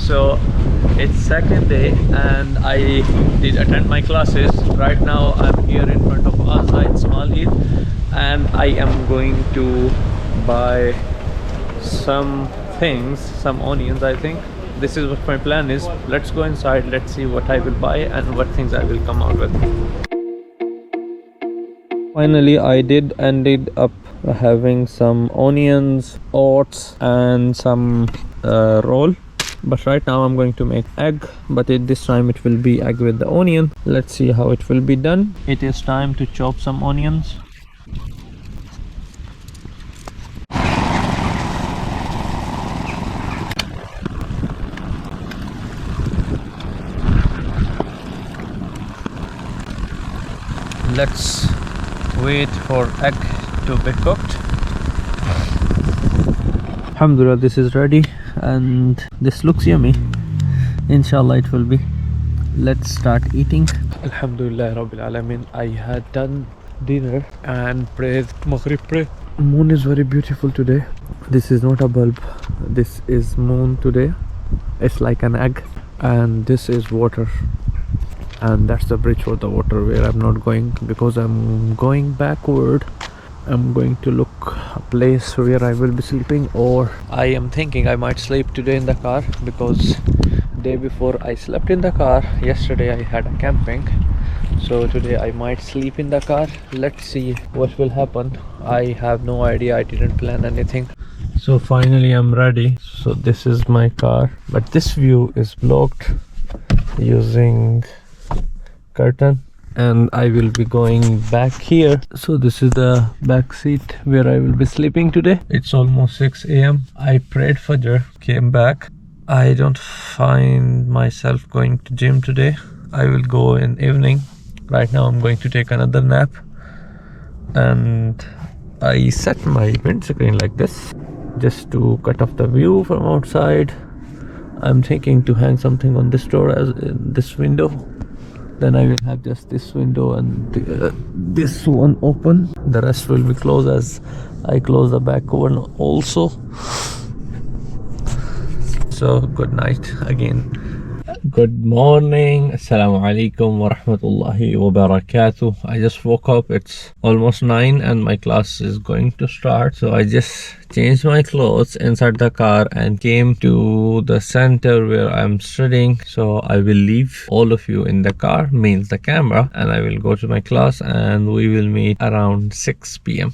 So it's second day and I did attend my classes. Right now I'm here in front of Azra in Small Eid, and I am going to buy some things, some onions I think. This is what my plan is. Let's go inside, let's see what I will buy and what things I will come out with. Finally I did ended up having some onions, oats and some roll. But right now I'm going to make egg, but this time it will be egg with the onion. Let's see how it will be done. It is time to chop some onions. Let's wait for egg to be cooked. Alhamdulillah, this is ready and this looks yummy. Inshallah it will be. Let's start eating. Alhamdulillah Rabbil Alameen. I had done dinner and prayed Maghrib prayer. Moon is very beautiful today. This is not a bulb, this is moon today. It's like an egg, and this is water, and that's the bridge for the water where I'm not going because I'm going backward. I'm going to look a place where I will be sleeping, or I am thinking I might sleep today in the car because day before I slept in the car. Yesterday I had a camping, so today I might sleep in the car. Let's see what will happen. I have no idea, I didn't plan anything. So finally I'm ready. So this is my car, but this view is blocked using curtain, and I will be going back here. So this is the back seat where I will be sleeping today. It's almost 6 a.m. I prayed Fajr, came back. I don't find myself going to gym today. I will go in evening. Right now I'm going to take another nap, and I set my windscreen like this just to cut off the view from outside. I'm thinking to hang something on this door as this window. Then I will have just this window and this one open. The rest will be closed as I close the back one also. So good night again. Good morning. Assalamu alaikum wa rahmatullahi wa barakatuh. I just woke up. It's almost 9 and my class is going to start. So I just changed my clothes inside the car and came to the center where I'm studying. So I will leave all of you in the car, means the camera, and I will go to my class and we will meet around 6 p.m.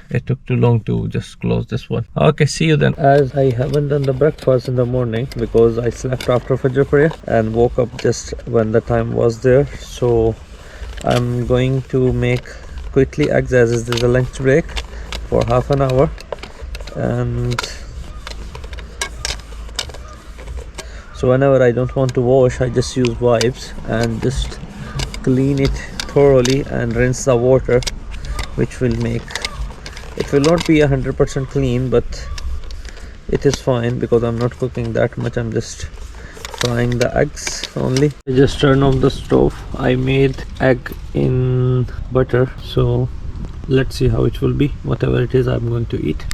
It took too long to just close this one. Okay, see you then. As I haven't done the breakfast in the morning because I slept after Fajr prayer and woke up just when the time was there. So I'm going to make quickly eggs as is a lunch break for half an hour. And so whenever I don't want to wash, I just use wipes and just clean it thoroughly and rinse the water, which will make it will not be 100% clean, but it is fine because I'm not cooking that much. I'm just frying the eggs only. I just turned off the stove. I made egg in butter, so let's see how it will be. Whatever it is, I'm going to eat.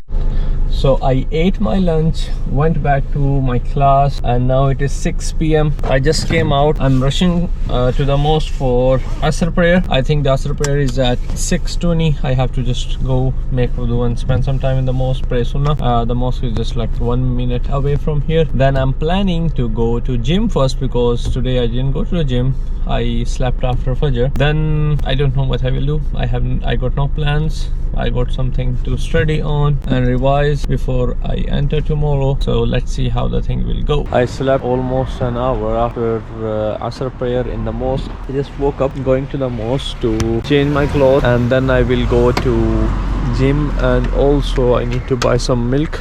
So I ate my lunch, went back to my class, and now it is 6 p.m. I just came out. I'm rushing to the mosque for Asr prayer. I think the Asr prayer is at 6:20. I have to just go make wudu and spend some time in the mosque, pray sunnah. The mosque is just like 1 minute away from here. Then I'm planning to go to gym first because today I didn't go to the gym. I slept after Fajr. Then I don't know what I will do. I got no plans. I got something to study on and revise before I enter tomorrow. So let's see how the thing will go. I slept almost an hour after Asr prayer in the mosque. I just woke up going to the mosque to change my clothes, and then I will go to gym, and also I need to buy some milk.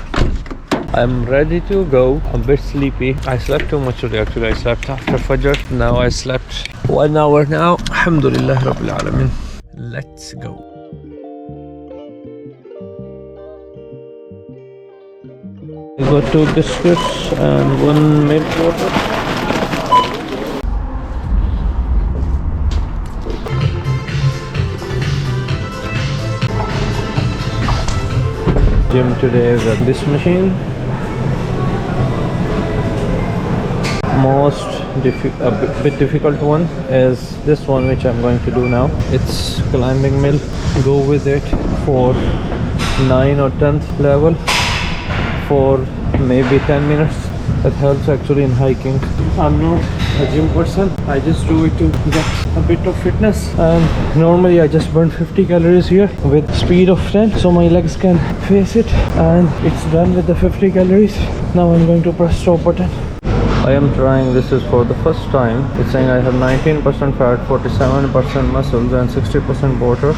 I'm ready to go. I'm a bit sleepy. I slept too much today actually. I slept after Fajr. Now I slept 1 hour now. Alhamdulillah Rabbil Alameen. Let's go. I got 2 biscuits and 1 milk water. Gym today is at this machine. most bit difficult one is this one, which I'm going to do now. It's climbing mill. Go with it for 9 or 10th level for maybe 10 minutes. That helps actually in hiking. I'm not a gym person, I just do it to get a bit of fitness, and normally I just burn 50 calories here with speed of 10 so my legs can face it, and it's done with the 50 calories. Now I'm going to press stop button. I am trying, this is for the first time. It's saying I have 19% fat, 47% muscles and 60% water.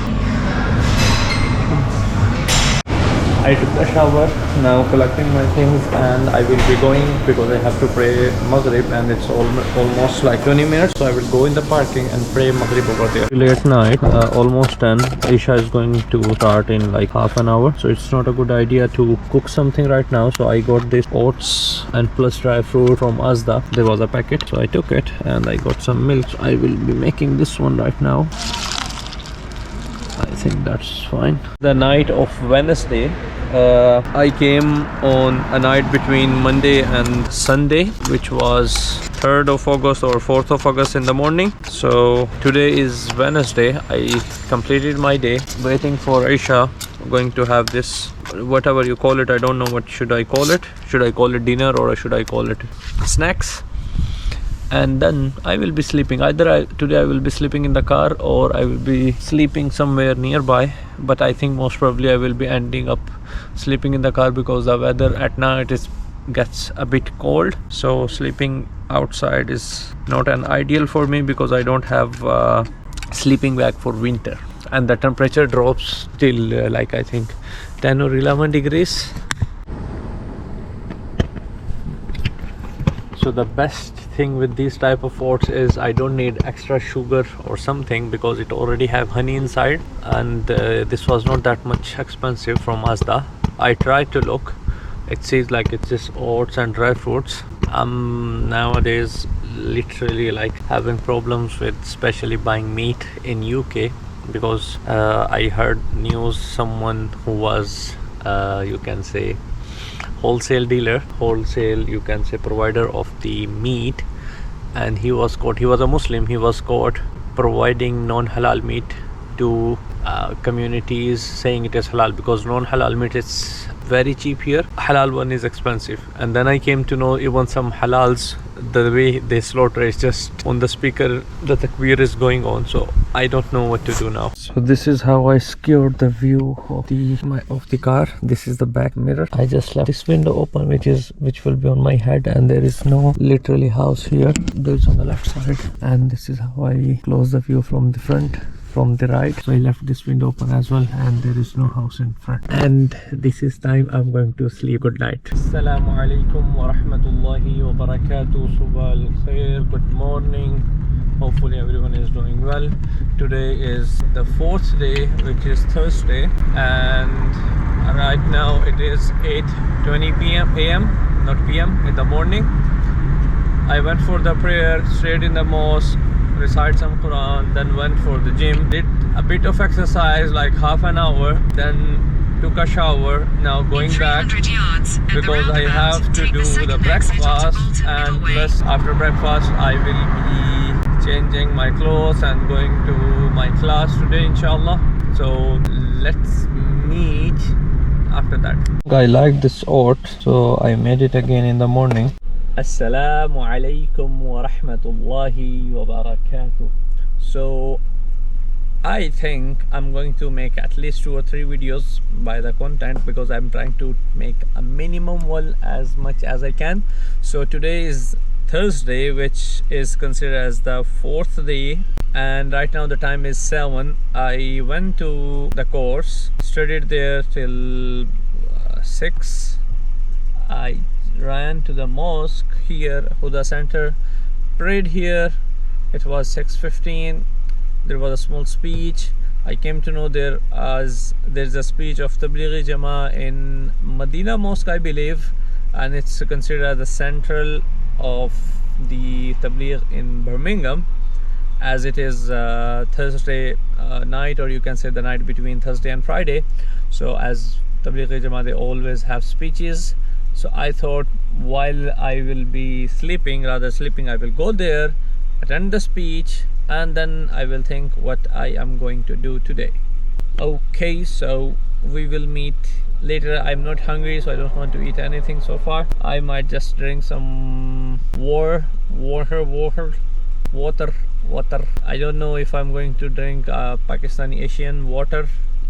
I took a shower, now collecting my things, and I will be going because I have to pray Maghrib, and it's almost like 20 minutes, so I will go in the parking and pray Maghrib over there. Late night, almost 10. Isha is going to start in like half an hour, so it's not a good idea to cook something right now. So I got this oats and plus dry fruit from Asda. There was a packet, so I took it, and I got some milk. So I will be making this one right now. I think that's fine. The night of Wednesday, I came on a night between Monday and Sunday, which was 3rd of August or 4th of August in the morning. So today is Wednesday. I completed my day waiting for Aisha. I'm going to have this, whatever you call it, I don't know what should I call it. Should I call it dinner or should I call it snacks? And then I will be sleeping. Today I will be sleeping in the car, or I will be sleeping somewhere nearby, but I think most probably I will be ending up sleeping in the car because the weather at night gets a bit cold, so sleeping outside is not an ideal for me because I don't have sleeping bag for winter, and the temperature drops till like I think 10 or 11 degrees. So the best thing with these type of oats is I don't need extra sugar or something because it already have honey inside, and this was not that much expensive from Asda. I tried to look, it seems like it's just oats and dry fruits. Nowadays literally like having problems with especially buying meat in UK because I heard news someone who was you can say wholesale you can say provider of the meat, and he was caught, he was a Muslim, he was caught providing non-halal meat to communities saying it is halal, because non-halal meat is very cheap here, halal one is expensive. And then I came to know even some halals, the way they slaughter is just on the speaker, the takbir is going on, so I don't know what to do now. So this is how I secured the view of the car. This is the back mirror. I just left this window open, which will be on my head, and there is no literally house here. There's on the left side, and this is how I close the view from the front, from the right. So I left this window open as well, and there is no house in front. And this is time I'm going to sleep. Good night. Assalamu alaikum wa rahmatullahi wa barakatuh. Subah al khair. Good morning. Hopefully everyone is doing well. Today is the 4th day, which is Thursday, and right now it is 8:20 AM, not PM, in the morning. I went for the prayer, straight in the mosque, recite some Quran, then went for the gym, did a bit of exercise like half an hour, then took a shower. Now going back because I have to do the breakfast, and plus after breakfast I will be changing my clothes and going to my class today, inshallah. So let's meet after that. I like this oat, so I made it again in the morning. Assalamu alaikum wa rahmatullahi wa barakatuh. So I think I'm going to make at least 2 or 3 videos by the content, because I'm trying to make a minimum one as much as I can. So today is Thursday, which is considered as the 4th day, and right now the time is 7. I went to the course, studied there till 6. I ran to the mosque here, Huda Center, prayed here. It was 6:15. There was a small speech. I came to know there's a speech of Tablighi Jama in Medina Mosque, I believe, and it's considered as the central of the Tabligh in Birmingham, as it is Thursday night, or you can say the night between Thursday and Friday. So as Tablighi Jama, they always have speeches. So I thought while I will be sleeping, I will go there, attend the speech, and then I will think what I am going to do today. Okay, so we will meet later. I'm not hungry, so I don't want to eat anything so far. I might just drink some water. I don't know if I'm going to drink Pakistani Asian water,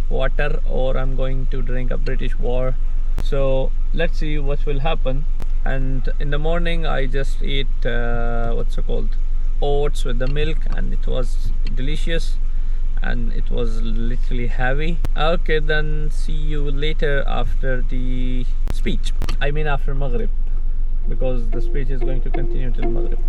or I'm going to drink a British water. So let's see what will happen. And in the morning I just ate what's it called, oats with the milk, and it was delicious, and it was literally heavy. Okay, then see you later after the speech. I mean after Maghrib, because the speech is going to continue till Maghrib.